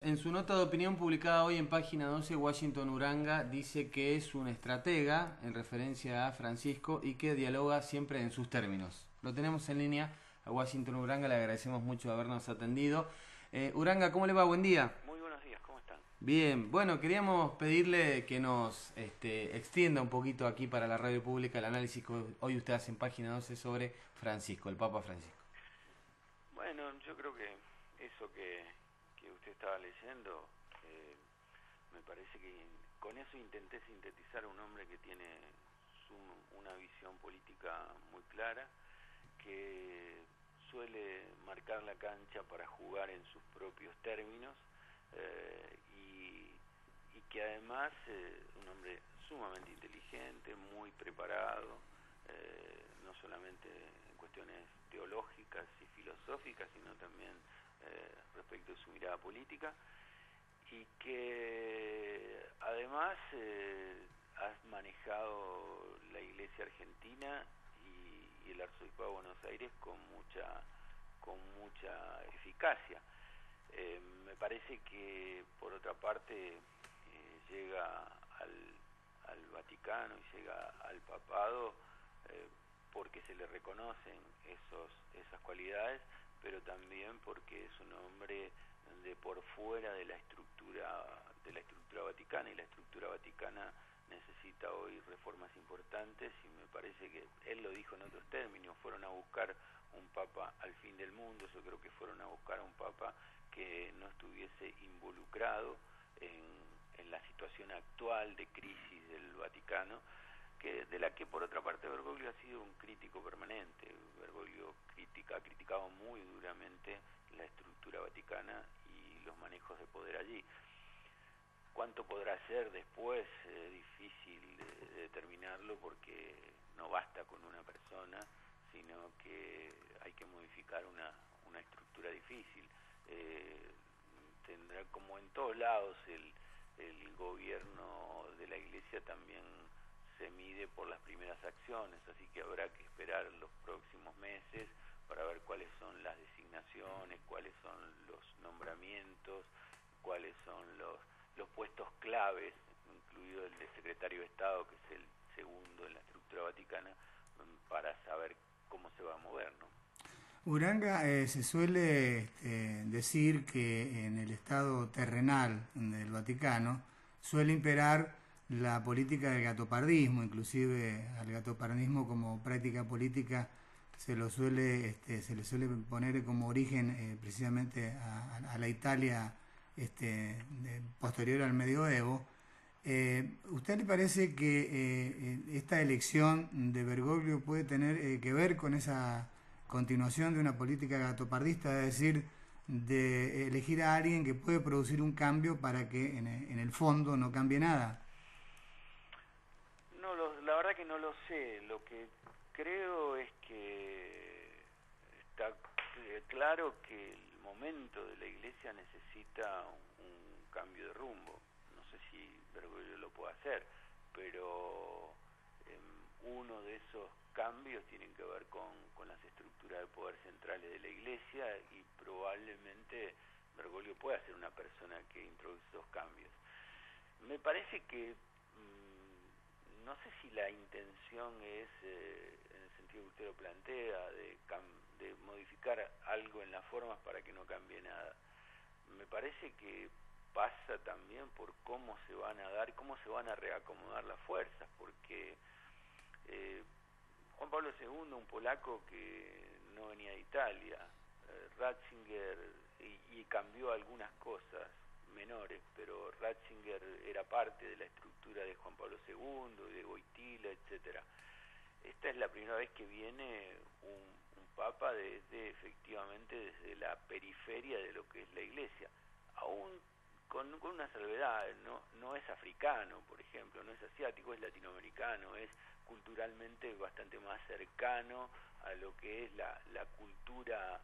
En su nota de opinión publicada hoy en página 12, Washington Uranga dice que es un estratega en referencia a Francisco y que dialoga siempre en sus términos. Lo tenemos en línea a Washington Uranga, le agradecemos mucho habernos atendido. Uranga, ¿cómo le va? Buen día. Muy buenos días, ¿cómo están? Bien, bueno, queríamos pedirle que nos extienda un poquito aquí para la radio pública el análisis que hoy usted hace en página 12 sobre Francisco, el Papa Francisco. Bueno, yo creo que eso que usted estaba leyendo, me parece que con eso intenté sintetizar a un hombre que tiene una visión política muy clara, que suele marcar la cancha para jugar en sus propios términos, y que además un hombre sumamente inteligente, muy preparado, no solamente en cuestiones teológicas y filosóficas, sino también respecto de su mirada política, y que además ha manejado la Iglesia Argentina y el Arzobispado de Buenos Aires con mucha eficacia. Me parece que por otra parte llega al Vaticano y llega al papado porque se le reconocen esas cualidades, pero también porque es un hombre de por fuera de la estructura vaticana, y la estructura vaticana necesita hoy reformas importantes, y me parece que él lo dijo en otros términos: fueron a buscar un papa al fin del mundo. Yo creo que fueron a buscar a un papa que no estuviese involucrado en la situación actual de crisis del Vaticano, de la que por otra parte Bergoglio ha sido un crítico permanente. Bergoglio ha criticado muy duramente la estructura vaticana y los manejos de poder allí. ¿Cuánto podrá ser después? Difícil de determinarlo, porque no basta con una persona, sino que hay que modificar una estructura difícil. Tendrá, como en todos lados, el gobierno de la Iglesia también se mide por las primeras acciones, así que habrá que esperar los próximos meses para ver cuáles son las designaciones, cuáles son los nombramientos, cuáles son los puestos claves, incluido el de secretario de Estado, que es el segundo en la estructura vaticana, para saber cómo se va a mover, ¿no? Uranga, se suele decir que en el estado terrenal del Vaticano suele imperar la política del gatopardismo. Inclusive al gatopardismo como práctica política se le suele poner como origen precisamente a la Italia posterior al medioevo. ¿Usted le parece que esta elección de Bergoglio puede tener que ver con esa continuación de una política gatopardista, es decir, de elegir a alguien que puede producir un cambio para que en el fondo no cambie nada? La verdad que no lo sé. Lo que creo es que está claro que el momento de la Iglesia necesita un cambio de rumbo. No sé si Bergoglio lo puede hacer, pero uno de esos cambios tienen que ver con las estructuras de poder centrales de la Iglesia, y probablemente Bergoglio pueda ser una persona que introduce esos cambios. Me parece que no sé si la intención es, en el sentido que usted lo plantea, de modificar algo en las formas para que no cambie nada. Me parece que pasa también por cómo se van a reacomodar las fuerzas, porque Juan Pablo II, un polaco que no venía de Italia, Ratzinger, y cambió algunas cosas menores, pero Ratzinger era parte de la estructura de Juan Pablo II, de Wojtyla, etcétera. Esta es la primera vez que viene un papa efectivamente desde la periferia de lo que es la Iglesia, aún con una salvedad. No es africano, por ejemplo, no es asiático, es latinoamericano, es culturalmente bastante más cercano a lo que es la cultura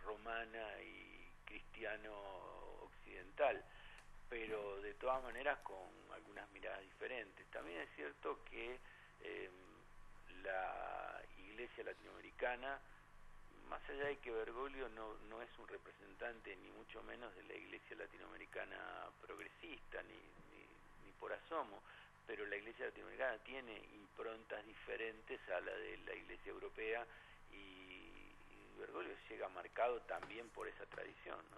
romana y cristiano occidental, pero de todas maneras con algunas miradas diferentes. También es cierto que la Iglesia latinoamericana, más allá de que Bergoglio no es un representante ni mucho menos de la Iglesia latinoamericana, racista ni por asomo, pero la Iglesia latinoamericana tiene improntas diferentes a la de la Iglesia europea y Bergoglio llega marcado también por esa tradición, ¿no?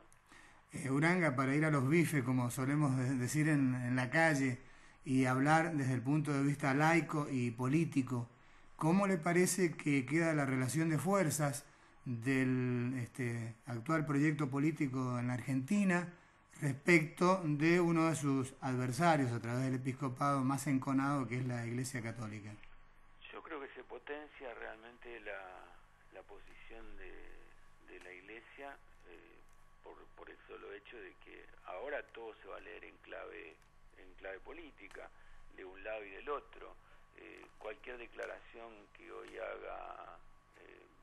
Uranga, para ir a los bifes, como solemos decir en la calle, y hablar desde el punto de vista laico y político, ¿cómo le parece que queda la relación de fuerzas del actual proyecto político en la Argentina respecto de uno de sus adversarios a través del episcopado más enconado, que es la Iglesia Católica? Yo creo que se potencia realmente la posición de la Iglesia por el solo hecho de que ahora todo se va a leer en clave política, de un lado y del otro. Cualquier declaración que hoy haga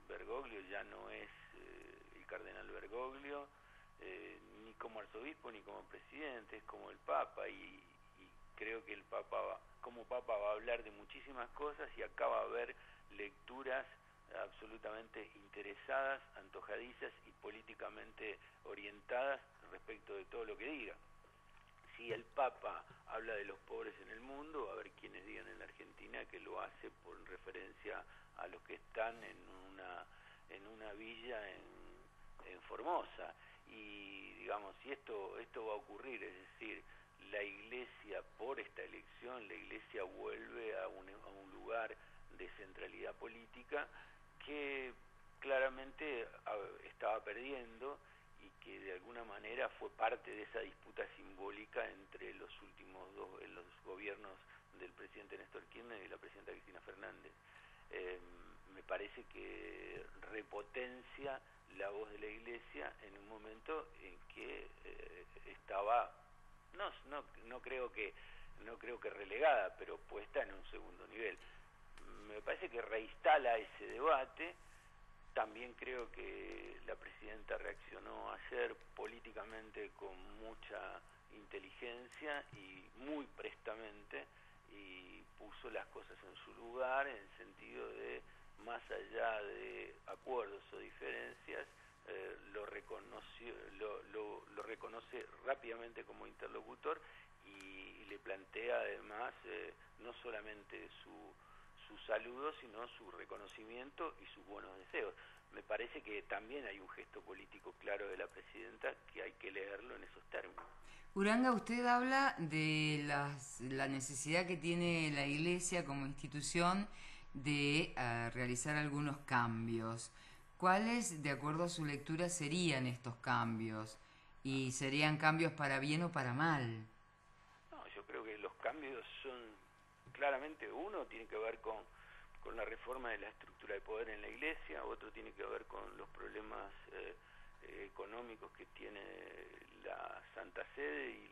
Bergoglio ya no es el cardenal Bergoglio, ni como arzobispo ni como presidente, es como el Papa, y creo que el Papa como Papa va a hablar de muchísimas cosas, y acá va a haber lecturas absolutamente interesadas, antojadizas y políticamente orientadas respecto de todo lo que diga. Si el Papa habla de los pobres en el mundo, va a haber quienes digan en la Argentina que lo hace por referencia a los que están en una villa en Formosa. Y digamos, si esto va a ocurrir, es decir, la Iglesia, por esta elección, la Iglesia vuelve a un lugar de centralidad política que claramente estaba perdiendo, y que de alguna manera fue parte de esa disputa simbólica entre los gobiernos del presidente Néstor Kirchner y la presidenta Cristina Fernández. Me parece que repotencia la voz de la Iglesia en un momento en que estaba, no creo que relegada, pero puesta en un segundo nivel. Me parece que reinstala ese debate. También creo que la presidenta reaccionó ayer políticamente con mucha inteligencia y muy prestamente, y puso las cosas en su lugar, en el sentido de, más allá de acuerdos o diferencias, lo reconoce rápidamente como interlocutor, y le plantea además no solamente su saludo, sino su reconocimiento y sus buenos deseos. Me parece que también hay un gesto político claro de la presidenta que hay que leerlo en esos términos. Uranga, usted habla de la necesidad que tiene la Iglesia como institución de realizar algunos cambios. ¿Cuáles, de acuerdo a su lectura, serían estos cambios? ¿Y serían cambios para bien o para mal? No, yo creo que los cambios son, claramente, uno tiene que ver con la reforma de la estructura de poder en la Iglesia, otro tiene que ver con los problemas económicos que tiene la Santa Sede y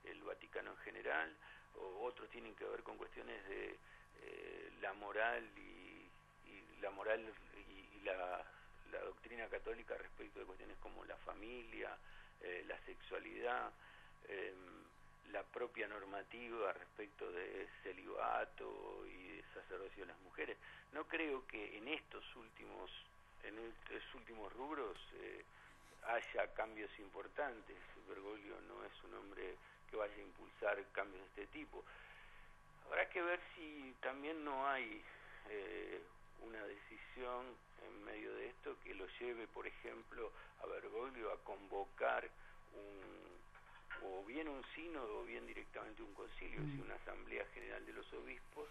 el Vaticano en general, o otros tienen que ver con cuestiones de la moral y la doctrina católica respecto de cuestiones como la familia, la sexualidad, la propia normativa respecto de celibato y de sacerdocio de las mujeres. No creo que en estos últimos rubros haya cambios importantes. Bergoglio no es un hombre que vaya a impulsar cambios de este tipo. Habrá que ver si también no hay una decisión en medio de esto que lo lleve, por ejemplo, a Bergoglio a convocar o bien un sínodo o bien directamente un concilio, es decir, una asamblea general de los obispos,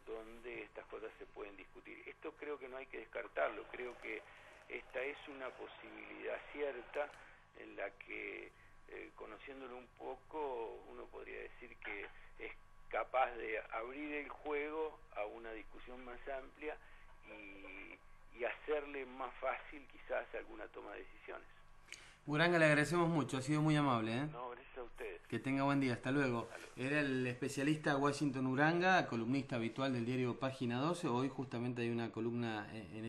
donde estas cosas se pueden discutir. Esto creo que no hay que descartarlo, creo que esta es una posibilidad cierta en la que, conociéndolo un poco, uno podría decir que es capaz de abrir el juego a una discusión más amplia y hacerle más fácil quizás alguna toma de decisiones. Uranga, le agradecemos mucho, ha sido muy amable. No, gracias a ustedes. Que tenga buen día, hasta luego. Era el especialista Washington Uranga, columnista habitual del diario Página 12. Hoy justamente hay una columna en